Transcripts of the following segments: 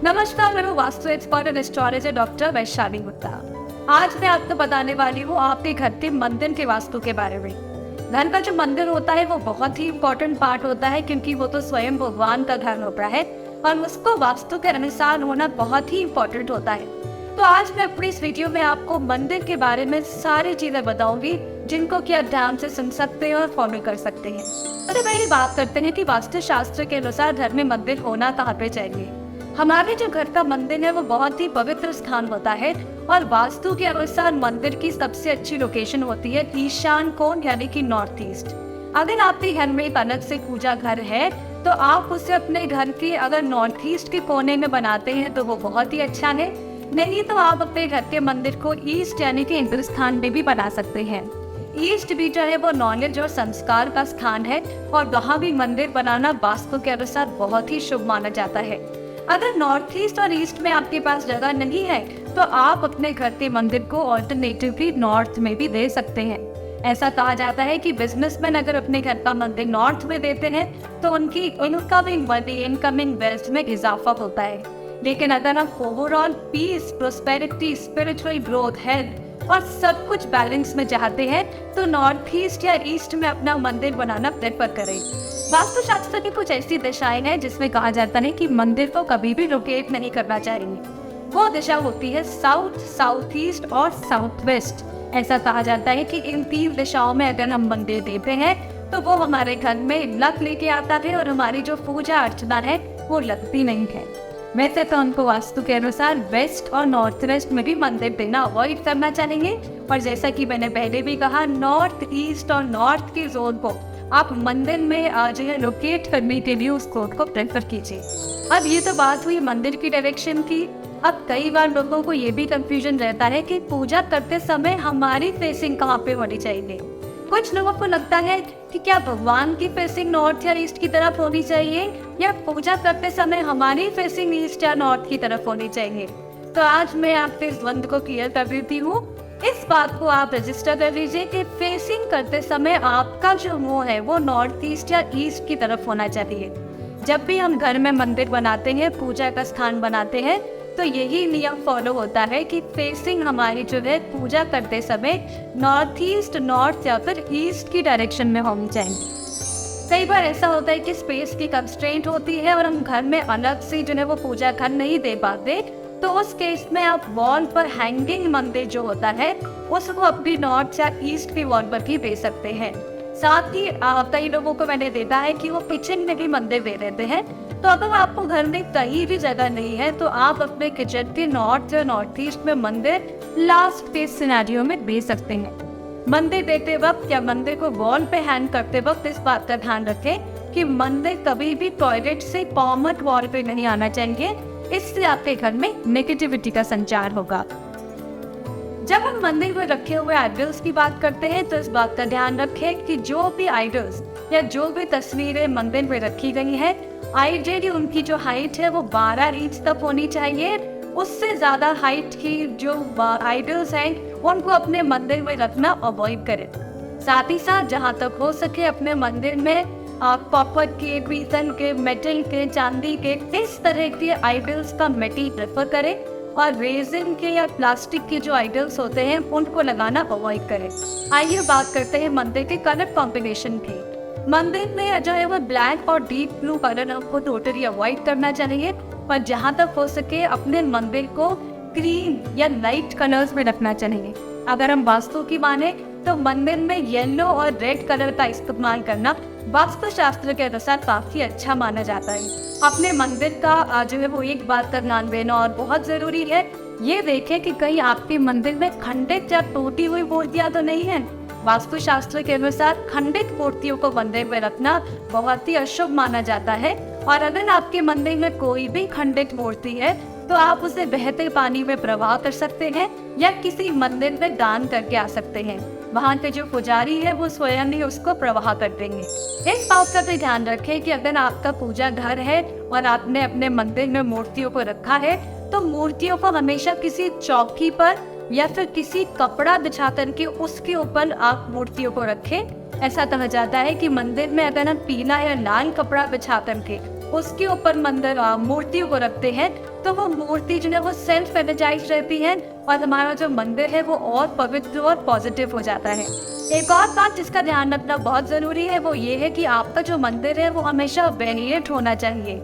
नमस्कार, मैं हूँ vastu expert and astrologer doctor Vaishali Gupta. आज मैं आपको बताने वाली हूँ आपके घर के मंदिर के वास्तु के बारे में। घर का जो मंदिर होता है वो बहुत ही इम्पोर्टेंट पार्ट होता है, क्योंकि वो तो स्वयं भगवान का घर होता है और उसको वास्तु के अनुसार होना बहुत ही इम्पोर्टेंट होता है। तो आज मैं अपनी इस वीडियो में आपको मंदिर के बारे में सारी चीजें बताऊंगी, जिनको कि आप ध्यान से सुन सकते हैं और फॉलो कर सकते हैं। तो पहले बात करते हैं कि वास्तु शास्त्र के अनुसार घर में मंदिर होना कहाँ पे चाहिए। हमारे जो घर का मंदिर है वो बहुत ही पवित्र स्थान होता है और वास्तु के अनुसार मंदिर की सबसे अच्छी लोकेशन होती है ईशान कोण, यानी कि नॉर्थ ईस्ट। अगर आपके घर में एक अलग से पूजा घर है तो आप उसे अपने घर के अगर नॉर्थ ईस्ट के कोने में बनाते हैं तो वो बहुत ही अच्छा है। नहीं तो आप अपने घर के मंदिर को ईस्ट यानी कि इंद्र स्थान में भी बना सकते हैं। ईस्ट भी जो है वो नॉलेज और संस्कार का स्थान है और वहाँ भी मंदिर बनाना वास्तु के अनुसार बहुत ही शुभ माना जाता है। अगर नॉर्थ ईस्ट और ईस्ट में आपके पास जगह नहीं है तो आप अपने घर के मंदिर को ऑल्टरनेटिवली नॉर्थ में भी दे सकते हैं। ऐसा कहा जाता है कि बिजनेसमैन अगर अपने घर का मंदिर नॉर्थ में देते हैं तो उनकी इनकमिंग मनी, इनकमिंग वेल्थ में इजाफा होता है। लेकिन अगर आप overall peace, prosperity, spiritual growth, health और सब कुछ बैलेंस में चाहते हैं तो नॉर्थ ईस्ट या ईस्ट में अपना मंदिर बनाना प्रेफर करें। वास्तु शास्त्र की कुछ ऐसी दिशाएं हैं जिसमें कहा जाता है कि मंदिर को कभी भी रोटेट नहीं करना चाहिए। वो दिशा होती है साउथ, साउथ ईस्ट और साउथ वेस्ट। ऐसा कहा जाता है कि इन तीन दिशाओं में अगर हम मंदिर देते हैं तो वो हमारे घर में लक लेके आता है और हमारी जो पूजा अर्चना है वो लगती नहीं है। वैसे तो उनको वास्तु के अनुसार वेस्ट और नॉर्थ वेस्ट में भी मंदिर देना अवॉइड करना चाहिए। और जैसा कि मैंने पहले भी कहा, नॉर्थ ईस्ट और नॉर्थ की जोन को आप मंदिर में जो है लोकेट करने के लिए उस कोड को प्रेफर कीजिए। अब ये तो बात हुई मंदिर की डायरेक्शन की। अब कई बार लोगों को ये भी कंफ्यूजन रहता है कि पूजा करते समय हमारी फेसिंग कहाँ पे होनी चाहिए। कुछ लोगों को लगता है कि क्या भगवान की फेसिंग नॉर्थ या ईस्ट की तरफ होनी चाहिए या पूजा करते समय हमारी फेसिंग ईस्ट या नॉर्थ की तरफ होनी चाहिए। तो आज मैं आपके इस द्वंद को क्लियर कर देती हूँ। इस बात को आप रजिस्टर कर लीजिए कि फेसिंग करते समय आपका जो मुंह है वो नॉर्थ ईस्ट या ईस्ट की तरफ होना चाहिए। जब भी हम घर में मंदिर बनाते हैं, पूजा का स्थान बनाते हैं, तो यही नियम फॉलो होता है कि फेसिंग हमारी जो है पूजा करते समय नॉर्थ ईस्ट, नॉर्थ या फिर ईस्ट की डायरेक्शन में होनी चाहिए। कई बार ऐसा होता है कि स्पेस की कंस्ट्रेंट होती है और हम घर में अलग से जो है वो पूजा घर नहीं दे पाते, तो उस केस में आप वॉल पर हैंगिंग मंदिर जो होता है उसको अपनी नॉर्थ या ईस्ट की वॉल पर भी दे सकते हैं। साथ ही कई लोगों को मैंने देखा है कि वो किचन में भी मंदिर दे देते हैं। तो अगर आपको घर में कहीं भी जगह नहीं है तो आप अपने किचन के नॉर्थ या नॉर्थ ईस्ट में मंदिर लास्ट केस सिनेरियो में दे सकते हैं। मंदिर देते वक्त या मंदिर को वॉल पे हैंग करते वक्त इस बात का ध्यान रखें कि मंदिर कभी भी टॉयलेट से कॉमन वॉल पे नहीं आना चाहिए। इससे आपके घर में नेगेटिविटी का संचार होगा। जब हम मंदिर में रखे हुए आइडल्स की बात करते हैं तो इस बात का ध्यान रखें कि जो भी आइडल्स या जो भी तस्वीरें मंदिर में रखी गई हैं, आइडियली उनकी जो हाइट है वो 12 इंच तक होनी चाहिए। उससे ज़्यादा हाइट की जो आइडल्स हैं उनको अपने मंदिर में रखना अवॉइड करें। साथ ही साथ जहाँ तक हो सके अपने मंदिर में कॉपर के, पीतल के, मेटल के, चांदी के, इस तरह के आइडल्स का मेटेरियल प्रेफर करें और रेजिन के या प्लास्टिक के जो आइडल्स होते हैं उनको लगाना अवॉइड करें। आइए बात करते हैं मंदिर के कलर कॉम्बिनेशन की। मंदिर में जो है वो ब्लैक और डीप ब्लू कलर आपको टोटली अवॉइड करना चाहिए और जहाँ तक हो सके अपने मंदिर को क्रीम या लाइट कलर्स में रखना चाहिए। अगर हम वास्तु की माने तो मंदिर में येलो और रेड कलर का इस्तेमाल करना वास्तु शास्त्र के अनुसार काफी अच्छा माना जाता है। अपने मंदिर का जो है वो एक बात का ध्यान देना और बहुत जरूरी है। ये देखें कि कहीं आपके मंदिर में खंडित या टूटी हुई मूर्तियां तो नहीं है। वास्तु शास्त्र के अनुसार खंडित मूर्तियों को मंदिर में रखना बहुत ही अशुभ माना जाता है और अगर आपके मंदिर में कोई भी खंडित मूर्ति है तो आप उसे बहते पानी में प्रवाह कर सकते हैं या किसी मंदिर में दान करके आ सकते हैं। वहाँ के जो पुजारी है वो स्वयं ही उसको प्रवाह कर देंगे। इस बात का भी ध्यान रखें कि अगर आपका पूजा घर है और आपने अपने मंदिर में मूर्तियों को रखा है तो मूर्तियों को हमेशा किसी चौकी पर या फिर किसी कपड़ा बिछा करके उसके ऊपर आप मूर्तियों को रखें। ऐसा कहा जाता है कि मंदिर में अगर हम पीला या लाल कपड़ा बिछा करके उसके ऊपर मंदिर मूर्तियों को रखते हैं तो वो मूर्ति जो है वो सेल्फ एनर्जाइज रहती है और हमारा जो मंदिर है वो और पवित्र और पॉजिटिव हो जाता है। एक और बात जिसका ध्यान रखना बहुत ज़रूरी है वो ये है कि आपका जो मंदिर है वो हमेशा वेरिएट होना चाहिए।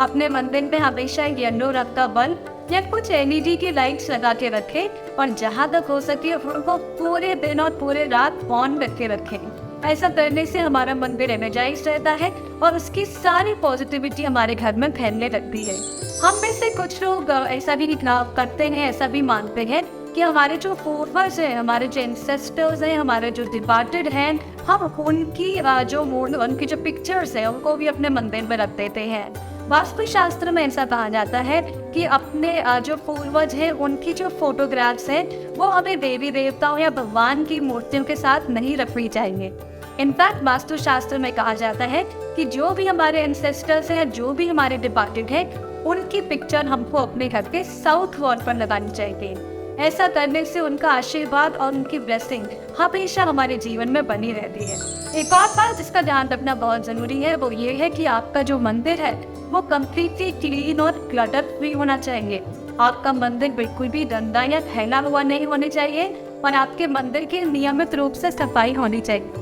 अपने मंदिर में हमेशा येलो रंग का बल्ब या कुछ LED की लाइट्स लगा के रखें और जहाँ तक हो सके उनको पूरे दिन और पूरे रात ऑन करके रखें। ऐसा करने से हमारा मंदिर एनर्जाइज रहता है और उसकी सारी पॉजिटिविटी हमारे घर में फैलने लगती है। हम में से कुछ लोग ऐसा भी करते हैं, ऐसा भी मानते हैं कि हमारे जो फोरवर्स हैं, हमारे जो एंसेस्टर्स हैं, हमारे जो डिपार्टेड हैं, हम उनकी जो पिक्चर्स हैं उनको भी अपने मंदिर में रख देते हैं। वास्तुशास्त्र में ऐसा कहा जाता है कि अपने जो पूर्वज हैं उनकी जो फोटोग्राफ्स हैं वो हमें देवी देवताओं या भगवान की मूर्तियों के साथ नहीं रखनी चाहिए। इनफैक्ट वास्तुशास्त्र में कहा जाता है कि जो भी हमारे एंसेस्टर्स हैं, जो भी हमारे डिपार्टेड हैं, उनकी पिक्चर हमको अपने घर के साउथ वॉल पर लगानी चाहिए। ऐसा करने से उनका आशीर्वाद और उनकी ब्लेसिंग हमेशा हमारे जीवन में बनी रहती है। एक और बात जिसका ध्यान रखना बहुत ज़रूरी है वो ये है कि आपका जो मंदिर है वो कम्प्लीटली क्लीन और क्लटर फ्री होना चाहिए। आपका मंदिर बिल्कुल भी गंदा या फैला हुआ नहीं होना चाहिए और आपके मंदिर की नियमित रूप से सफाई होनी चाहिए।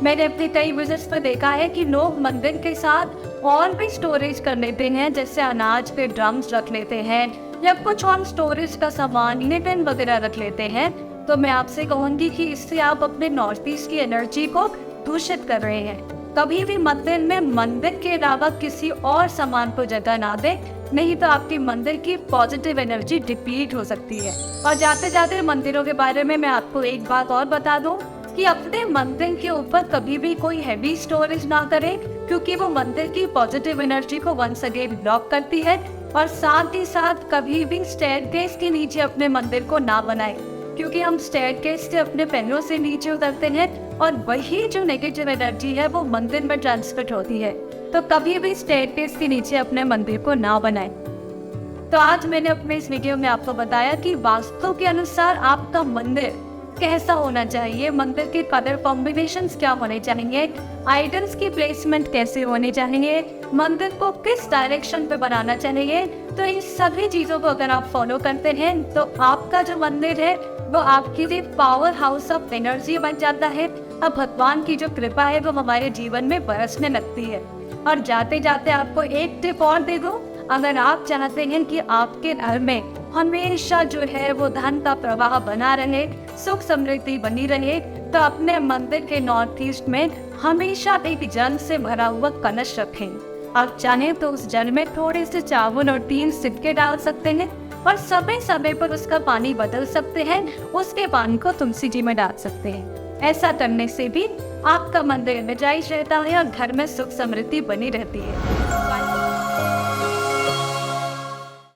मैंने अपने कई विजिट्स पर देखा है कि लोग मंदिर के साथ और भी स्टोरेज कर लेते हैं, जैसे अनाज के ड्रम्स रख लेते हैं या कुछ और स्टोरेज का सामान, लिटन वगैरह रख लेते हैं। तो मैं आपसे कहूँगी कि इससे आप अपने नॉर्थ ईस्ट की एनर्जी को दूषित कर रहे हैं। कभी भी मंदिर के अलावा किसी और सामान को जगह ना दें, नहीं तो आपके मंदिर की पॉजिटिव एनर्जी डिप्लीट हो सकती है। और जाते जाते मंदिरों के बारे में मैं आपको एक बात और बता दूं कि अपने मंदिर के ऊपर कभी भी कोई हैवी स्टोरेज ना करें, क्योंकि वो मंदिर की पॉजिटिव एनर्जी को वंस अगेन ब्लॉक करती है। और साथ ही साथ कभी भी स्टेयरकेस के नीचे अपने मंदिर को ना बनाएं, क्योंकि हम स्टेयरकेस से अपने पैरों से नीचे उतरते हैं और वही जो नेगेटिव एनर्जी है वो मंदिर में ट्रांसफर होती है। तो कभी भी स्टेयरकेस के नीचे अपने मंदिर को ना बनाएं। तो आज मैंने अपने इस वीडियो में आपको बताया कि वास्तु के अनुसार आपका मंदिर कैसा होना चाहिए, मंदिर के कलर कॉम्बिनेशंस क्या होने चाहिए, आइडल्स की प्लेसमेंट कैसे होनी चाहिए, मंदिर को किस डायरेक्शन पे बनाना चाहिए। तो इन सभी चीज़ों को अगर आप फॉलो करते हैं तो आपका जो मंदिर है वो आपके लिए पावर हाउस ऑफ एनर्जी बन जाता है। अब भगवान की जो कृपा है वो हमारे जीवन में बरसने लगती है। और जाते जाते आपको एक टिप और दे दूं, अगर आप चाहते हैं कि आपके घर में हमेशा जो है वो धन का प्रवाह बना रहे, सुख समृद्धि बनी रहे, तो अपने मंदिर के नॉर्थ ईस्ट में हमेशा एक जल से भरा हुआ कलश रखें। आप चाहें तो उस जल में थोड़े से चावल और 3 सिक्के डाल सकते हैं और समय समय पर उसका पानी बदल सकते हैं। उसके पानी को तुलसी जी में डाल सकते हैं। ऐसा करने से भी आपका मंदिर एनर्जाइज रहता है और घर में सुख समृद्धि बनी रहती है।